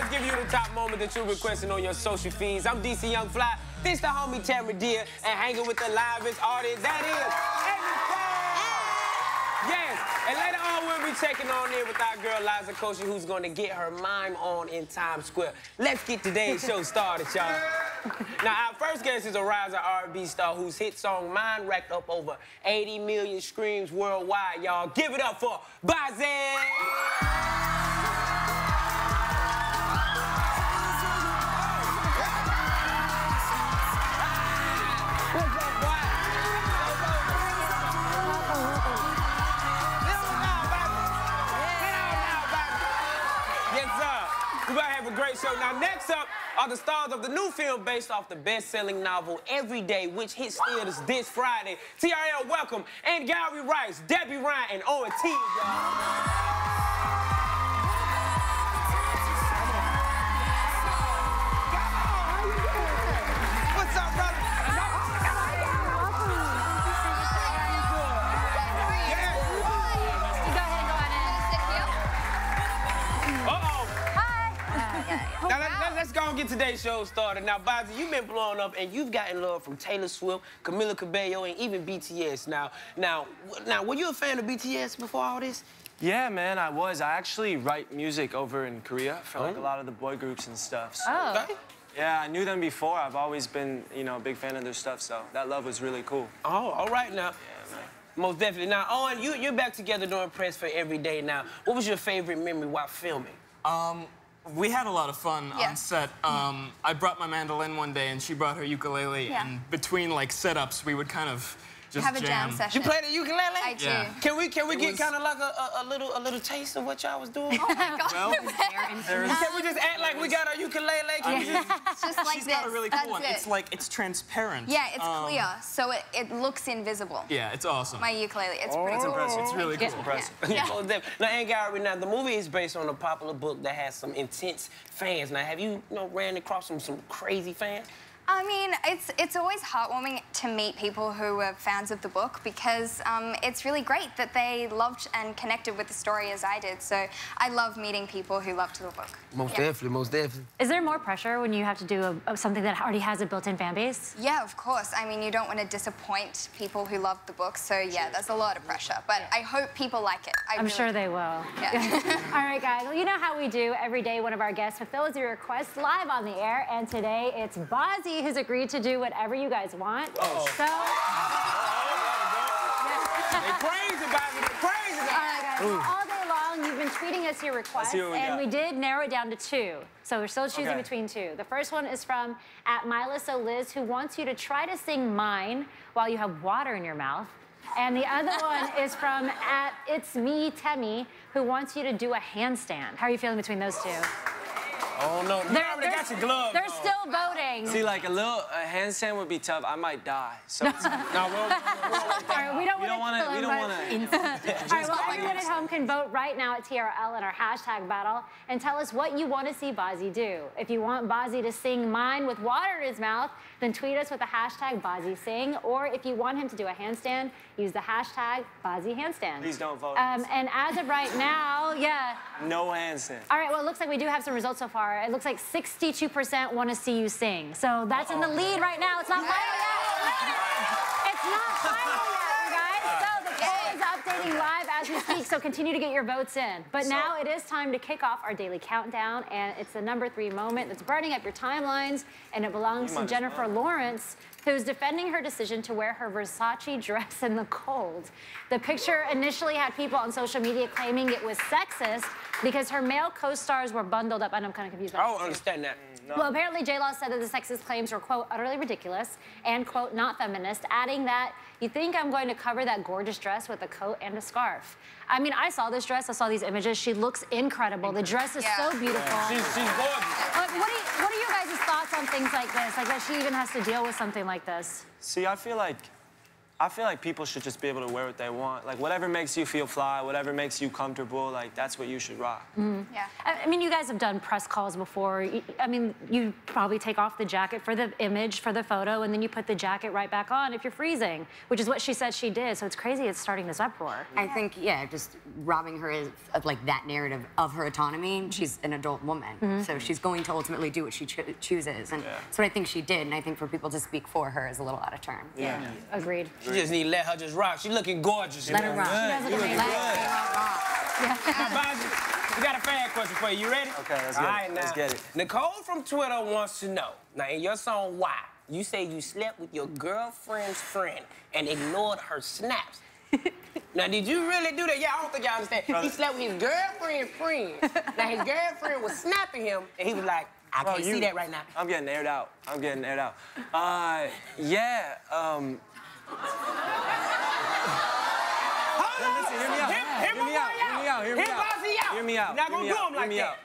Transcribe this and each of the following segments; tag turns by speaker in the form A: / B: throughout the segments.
A: let's give you the top moment that you're requesting on your social feeds. I'm DC Young Fly. This the homie Tamara Deer, and hanging with the livest artist. That is Yes, and later on we'll be checking on in with our girl Liza Koshy, who's going to get her mime on in Times Square. Let's get today's show started, y'all. Now, our first guest is a rising R&B star whose hit song Mine racked up over 80 million streams worldwide, y'all. Give it up for Bazzi! We're gonna have a great show. Now, next up are the stars of the new film based off the best-selling novel Every Day, which hits theaters this Friday. TRL, welcome Angourie, Debby, and Owen Teague, y'all. Let's go and get today's show started. Now, Bazzi, you've been blowing up, and you've gotten love from Taylor Swift, Camila Cabello, and even BTS. Now, were you a fan of BTS before all this?
B: Yeah, man, I was. I actually write music over in Korea for like a lot of the boy groups and stuff. So.
C: Oh.
A: Okay.
B: Yeah, I knew them before. I've always been, you know, a big fan of their stuff, so that love was really cool.
A: Oh, all right now.
B: Yeah, man.
A: Most definitely. Now, Owen, you're back together doing press for Every Day now. What was your favorite memory while filming?
D: We had a lot of fun on set. I brought my mandolin one day, and she brought her ukulele, and between like setups, we would kind of just
C: have a jam session.
A: You play the ukulele?
C: I do.
D: Yeah.
A: Can we get kind of like a little taste of what y'all was doing?
C: Oh my God.
D: Well,
A: Can we just act like we got our ukulele?
C: It's just like
D: she's
C: this.
D: got a really cool one. It's like, it's transparent.
C: Yeah, it's clear, so it looks invisible.
D: Yeah, it's awesome.
C: My ukulele, it's pretty cool.
D: Impressive. It's really cool.
B: It's impressive.
C: Yeah.
A: Now, Angourie, now the movie is based on a popular book that has some intense fans. Now, have you ran across some crazy fans?
C: I mean, it's always heartwarming to meet people who are fans of the book because it's really great that they loved and connected with the story as I did. So I love meeting people who loved the book.
A: Most definitely.
E: Is there more pressure when you have to do something that already has a built-in fan base?
C: Yeah, of course. I mean, you don't want to disappoint people who love the book. So yeah, there's a lot of pressure. But I hope people like it.
E: I'm sure they will.
C: Yeah.
E: All right, guys. Well, you know how we do. Every day, one of our guests fulfills your request live on the air. And today, it's Bazzi who's agreed to do whatever you guys want. So...
A: They're crazy about it. They're crazy about it.
E: All right, guys. All day long, you've been tweeting us your requests, and we did narrow it down to two. So we're still choosing between two. The first one is from @MyLissoLiz, who wants you to try to sing Mine while you have water in your mouth. And the other one is from @It'sMeTemi, who wants you to do a handstand. How are you feeling between those two?
A: Oh, no. You already got your gloves
E: They're
A: on.
E: still voting.
B: See, like a handstand would be tough. I might die. So it's,
A: No,
E: we don't want to.
B: We don't want to.
E: All right, well, everyone at home can vote right now at TRL in our hashtag battle and tell us what you want to see Bazzi do. If you want Bazzi to sing Mine with water in his mouth, then tweet us with the hashtag BazziSing. Or if you want him to do a handstand, use the hashtag BazziHandstand.
B: Please don't vote.
E: And as of right now,
B: No handstand.
E: All right, well, it looks like we do have some results so far. It looks like 62% want to see you sing. So that's in the lead right now. It's not final yet. It's not final yet, you guys. So the poll is updating live as we speak, so continue to get your votes in. But now it is time to kick off our daily countdown, and it's the number 3 moment that's burning up your timelines, and it belongs to Jennifer Lawrence, who's defending her decision to wear her Versace dress in the cold. The picture initially had people on social media claiming it was sexist because her male co-stars were bundled up, and I'm kind of confused.
A: I don't understand that.
B: No.
E: Well, apparently J-Law said that the sexist claims were, quote, utterly ridiculous and, quote, not feminist, adding that, you think I'm going to cover that gorgeous dress with a coat and a scarf. I mean, I saw this dress, I saw these images. She looks incredible. The dress is so beautiful.
A: She's gorgeous.
E: What are your guys' thoughts on things like this? Like that she even has to deal with something like this?
B: See, I feel like I feel like people should just be able to wear what they want. Like, whatever makes you feel fly, whatever makes you comfortable, like, that's what you should rock.
C: Yeah.
E: I mean, you guys have done press calls before. I mean, you probably take off the jacket for the image, for the photo, and then you put the jacket right back on if you're freezing, which is what she said she did. So it's crazy it's starting this uproar.
F: I think, yeah, just robbing her of like, that narrative of her autonomy. She's an adult woman, so she's going to ultimately do what she chooses. And that's what I think she did. And I think for people to speak for her is a little out of turn.
E: Yeah. Agreed.
A: You just need to let her just rock. She's looking gorgeous.
F: Let her rock.
E: She does look amazing.
A: Now, Bazzi, we got a fan question for you. You ready?
B: Okay, let's get it. Let's get it.
A: Nicole from Twitter wants to know, now in your song, Why? You say you slept with your girlfriend's friend and ignored her snaps. Now, did you really do that? Yeah, I don't think y'all understand. He slept with his girlfriend's friend. Now, his girlfriend was snapping him, and he was like, I can't see that right now.
B: I'm getting aired out. I'm getting aired out. Yeah,
A: Hold
B: Listen, hear me out. Hear me out.
A: You're not gonna do him like that.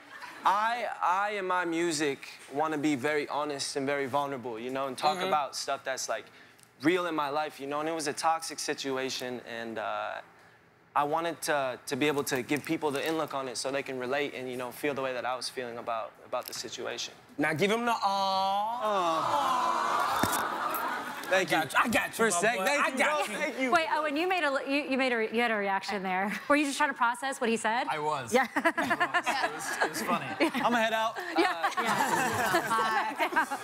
B: I, in my music, want to be very honest and very vulnerable, you know, and talk about stuff that's, like, real in my life, you know, and it was a toxic situation, and I wanted to be able to give people the in-look on it so they can relate and, you know, feel the way that I was feeling about the situation.
A: Now give him the
B: Thank you.
A: I got you,
B: For a sec. Thank you.
E: Wait, Owen, you had a reaction there. Were you just trying to process what he said?
D: I was.
E: Yeah.
D: It was funny.
B: I'm gonna head out.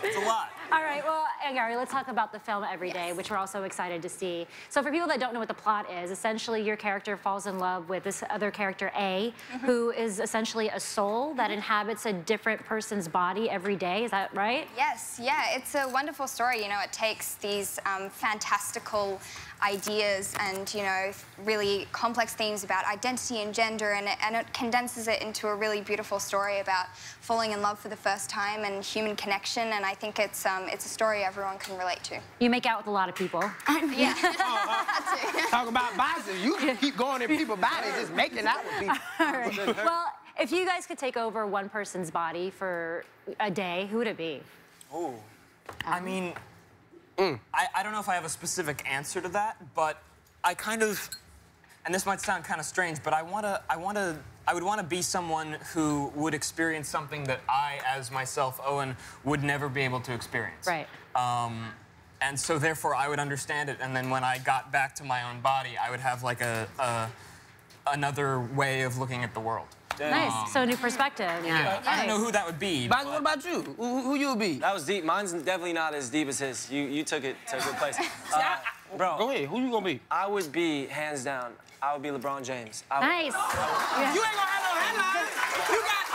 D: It's a lot.
E: All right, well, Angourie, let's talk about the film Every Day, which we're also excited to see. So for people that don't know what the plot is, essentially your character falls in love with this other character, A, who is essentially a soul that inhabits a different person's body every day. Is that right?
C: Yes, yeah, it's a wonderful story. You know, it takes these fantastical ideas and, you know, really complex themes about identity and gender, and it condenses it into a really beautiful story about falling in love for the first time and human connection, and I think it's a story everyone can relate to.
E: You make out with a lot of people.
C: Yeah.
A: Talk about bodies. You can keep going in people's bodies, just making out with people.
E: All right. Well, if you guys could take over one person's body for a day, who would it be?
D: Oh, I mean, I don't know if I have a specific answer to that, but I kind of, and this might sound kind of strange, but I would want to be someone who would experience something that I, as myself, Owen, would never be able to experience.
E: Right.
D: And so therefore I would understand it, and then when I got back to my own body, I would have like another way of looking at the world.
E: Nice. So a new perspective.
D: Yeah. I don't know who that would be.
A: Bazzi, what about you? Who you would be?
B: That was deep. Mine's definitely not as deep as his. You took it to a good place. Bro,
A: Go ahead. Who you gonna be?
B: I would be, hands down, I would be LeBron James.
E: Nice. Yeah.
A: You ain't gonna have no headlines. You got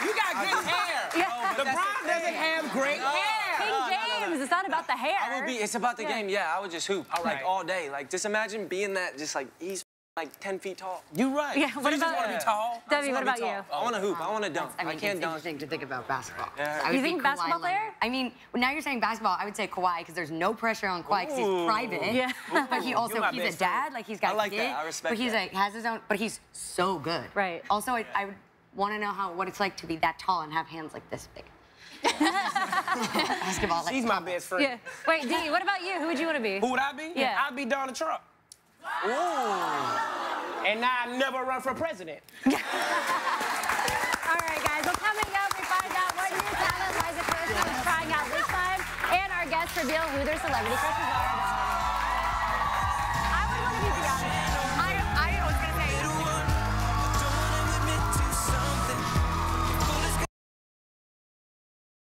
A: you got good hair.
E: Yeah.
A: LeBron doesn't have great hair.
E: King James, it's not about the hair.
B: I would be, it's about the game, yeah. I would just hoop, like, all day. Like, just imagine being that, just like, he's like 10 feet tall.
A: You right.
E: Yeah,
A: So
E: what
A: you just
E: about-
A: wanna be tall?
E: Debbie, what about you?
B: I want to hoop, I want to dunk.
F: I mean,
B: can't
F: it's
B: dunk.
F: interesting to think about basketball.
B: Yeah.
F: I would
E: You
F: be
E: think
F: Kawhi
E: basketball
F: Leonard.
E: player?
F: I mean, now you're saying basketball, I would say Kawhi, because there's no pressure on Kawhi, because he's private.
E: Yeah.
F: But he also,
A: my
F: he's
A: best
F: a dad, like he's got
B: I like
F: kids.
B: that, I respect
F: But he's
B: that.
F: like, has his own, but he's so good.
E: Right.
F: Also, I would want to know what it's like to be that tall and have hands like this big. Basketball, like
A: She's my best friend.
E: Yeah. Wait, Dee, what about you? Who would you want to be?
A: Who would I be?
E: Yeah.
A: I'd be Donald Trump. Ooh. And now I never run for president.
E: All right, guys. Well, coming up, we find out what new talent Liza Chris is trying out this time, and our guests reveal who their celebrity crushes are.